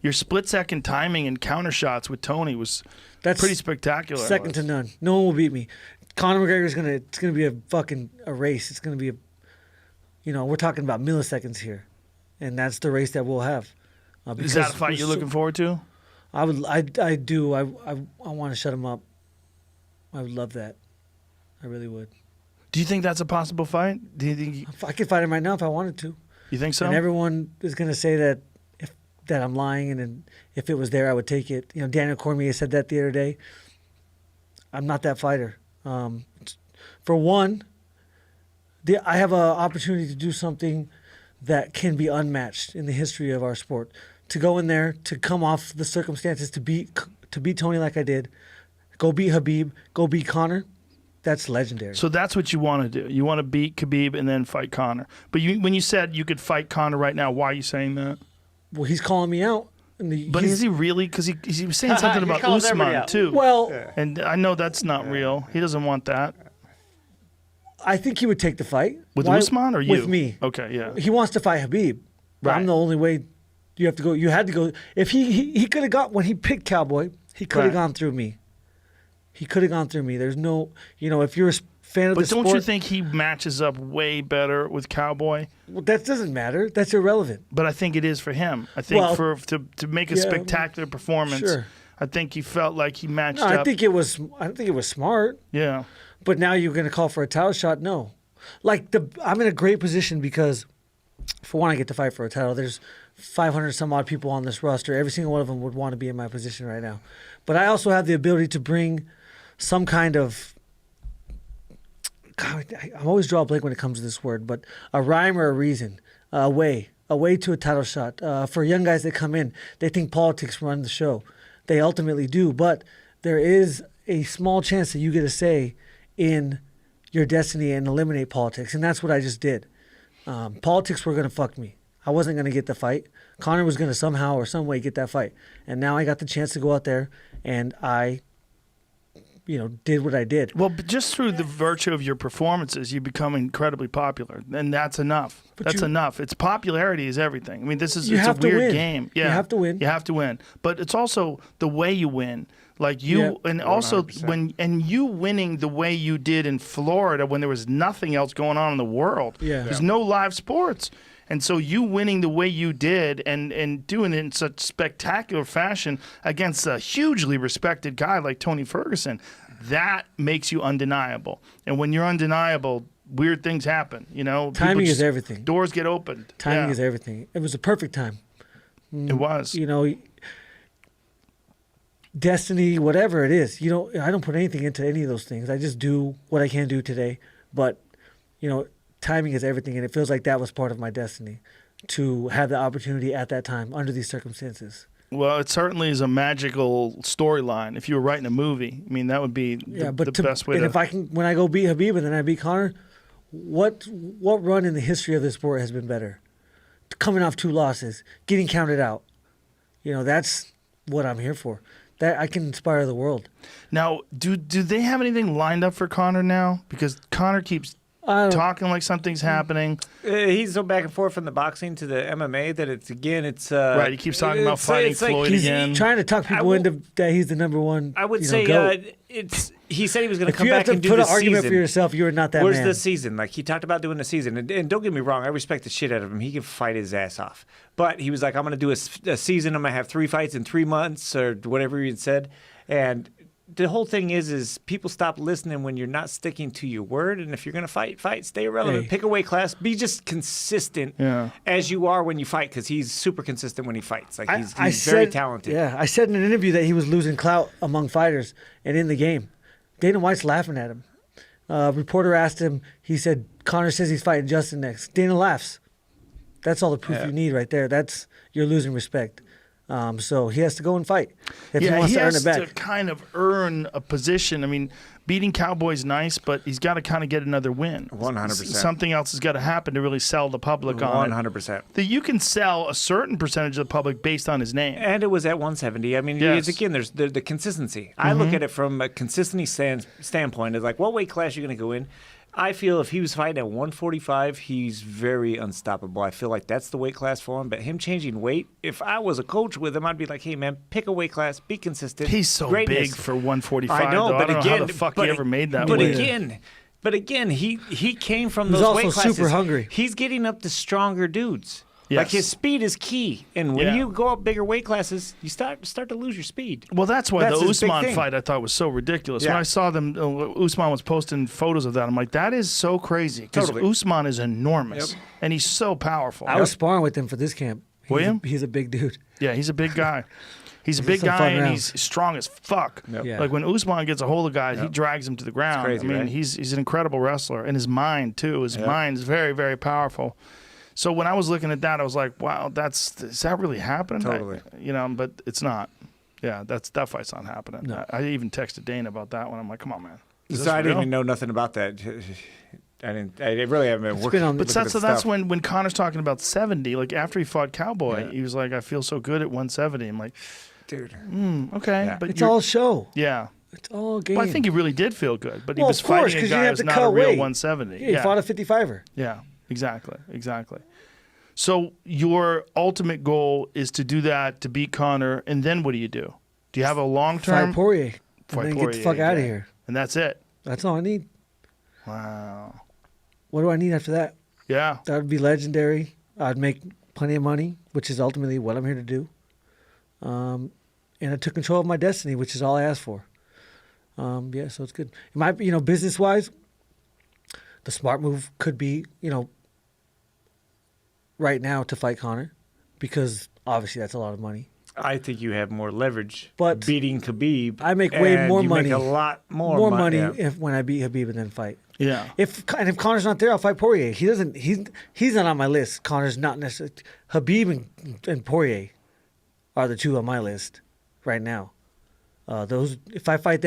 your split-second timing and counter shots with Tony was pretty spectacular. Second to none. No one will beat me. Conor McGregor is it's gonna be a race. It's gonna be we're talking about milliseconds here, and that's the race that we'll have. Is that a fight you're looking forward to? I do. I want to shut him up. I would love that. I really would. Do you think that's a possible fight? Do you think I could fight him right now if I wanted to? You think so? And everyone is going to say that I'm lying, and if it was there, I would take it. Daniel Cormier said that the other day. I'm not that fighter. For one, I have an opportunity to do something that can be unmatched in the history of our sport. To go in there, to come off the circumstances, to beat Tony like I did, go beat Khabib, go beat Conor. That's legendary. So that's what you want to do. You want to beat Khabib and then fight Conor. But when you said you could fight Conor right now, why are you saying that? Well, he's calling me out. But is he really? Because he was saying something about Usman too. Well, and I know that's not real. He doesn't want that. I think he would take the fight. With Usman or you? With me. Okay, yeah. He wants to fight Khabib. Right. I'm the only way. You have to go. You had to go. If he could have got when he picked Cowboy, he could have gone through me. He could have gone through me. There's no, if you're a fan of the sport. But don't you think he matches up way better with Cowboy? Well, that doesn't matter. That's irrelevant. But I think it is for him. I think to make a spectacular performance, sure. I think he felt like he matched up. I think it was smart. Yeah. But now you're going to call for a title shot? No. I'm in a great position because, for one, I get to fight for a title. There's 500 some odd people on this roster. Every single one of them would want to be in my position right now. But I also have the ability to bring some kind of, God, I always draw a blank when it comes to this word, but a rhyme or a reason, a way to a title shot. For young guys that come in, they think politics run the show. They ultimately do, but there is a small chance that you get a say in your destiny and eliminate politics, and that's what I just did. Politics were going to fuck me. I wasn't going to get the fight. Conor was going to somehow or some way get that fight. And now I got the chance to go out there, and I did what I did. Well, but just through the virtue of your performances, you become incredibly popular, and that's enough. That's enough. It's popularity is everything. I mean, it's a weird game. Yeah, you have to win. You have to win. But it's also the way you win. Like you, and also 100%. You winning the way you did in Florida when there was nothing else going on in the world. Yeah. There's no live sports. And so you winning the way you did and doing it in such spectacular fashion against a hugely respected guy like Tony Ferguson, that makes you undeniable. And when you're undeniable, weird things happen. Timing is everything. Doors get opened. Timing is everything. It was a perfect time. It was. Destiny, whatever it is. I don't put anything into any of those things. I just do what I can do today. But, timing is everything, and it feels like that was part of my destiny to have the opportunity at that time under these circumstances. Well, it certainly is a magical storyline. If you were writing a movie, I mean, that would be the best way to. And when I go beat Khabib and then I beat Conor, what run in the history of this sport has been better? Coming off 2 losses, getting counted out. That's what I'm here for. That I can inspire the world. Now, do they have anything lined up for Conor now? Because Conor keeps talking like something's happening. He's so back and forth from the boxing to the MMA that it's right. He keeps talking about fighting Floyd again. He's trying to talk people into that he's the number one. I would say he said he was going to come back and do the season. If you have to put an argument for yourself, you're not that Where's man. the season? Like he talked about doing the season, and don't get me wrong, I respect the shit out of him. He can fight his ass off, but he was like, I'm going to do a season. I'm going to have 3 fights in 3 months or whatever he had said, and. The whole thing is people stop listening when you're not sticking to your word. And if you're going to fight, stay relevant. Hey. Pick a weight class. Be just consistent as you are when you fight, because he's super consistent when he fights. Like he's very talented. Yeah, I said in an interview that he was losing clout among fighters and in the game. Dana White's laughing at him. Reporter asked him, he said, Conor says he's fighting Justin next. Dana laughs. That's all the proof you need right there. You're losing respect. So he has to go and fight if he wants to earn it back. He has to kind of earn a position. I mean, beating Cowboy's nice, but he's got to kind of get another win. 100%. Something else has got to happen to really sell the public on 100%. That you can sell a certain percentage of the public based on his name. And it was at 170. I mean, again, there's the consistency. I look at it from a consistency standpoint. It's like, what weight class are you going to go in? I feel if he was fighting at 145, he's very unstoppable. I feel like that's the weight class for him. But him changing weight, if I was a coach with him, I'd be like, hey, man, pick a weight class, be consistent. He's so Greatness. big for 145. I know, though. but I don't again, know how the fuck he ever made that but weight. again, he came from He's those also weight classes. super hungry. He's getting up to stronger dudes. Yes. Like his speed is key, and when Yeah. you go up bigger weight classes, you start to lose your speed. Well, that's why That's the his big Usman thing. fight I thought was so ridiculous. When Yeah. I saw them, Usman was posting photos of that. I'm like, that is so crazy because Totally. Usman is enormous Yep. and he's so powerful. I was sparring with him for this camp. William? He's a big dude. Yeah, he's a big guy. He's a big some guy fun and rounds. he's strong as fuck. Yep. Yeah. Like when Usman gets a hold of guys, he drags him to the ground. crazy, I mean, right? he's an incredible wrestler, and his mind too. His mind's very, very powerful. So when I was looking at that, I was like, "Wow, is that really happening?" Totally. But it's not. Yeah, that fight's not happening. No. I even texted Dana about that one. I'm like, "Come on, man." Is So this I didn't real? even know nothing about that. I really haven't been working. been on- But looking so at that's stuff. when Connor's talking about 70. Like after he fought Cowboy, he was like, "I feel so good at 170." I'm like, dude. "Okay, Yeah. but It's you're- all show. yeah." It's all game. Well, I think he really did feel good, but he Well, was of course, fighting a 'cause you guy have who's to not a cut real weight. 170. Yeah, he fought a 55er. Yeah, exactly. So your ultimate goal is to do that, to beat Conor, and then what do you do? Do you have a long Fight term? Poirier. And then get the fuck out of here. And that's it. That's all I need. Wow. What do I need after that? Yeah. That would be legendary. I'd make plenty of money, which is ultimately what I'm here to do. And I took control of my destiny, which is all I asked for. Yeah, so it's good. Business wise, the smart move could be, right now to fight Conor, because obviously that's a lot of money. I think you have more leverage. But beating Khabib, I make way and more you money. Make a lot more money yeah. when I beat Khabib and then fight. Yeah. If Conor's not there, I'll fight Poirier. He's not on my list. Conor's not necessarily. Khabib and Poirier are the two on my list right now. If I fight them.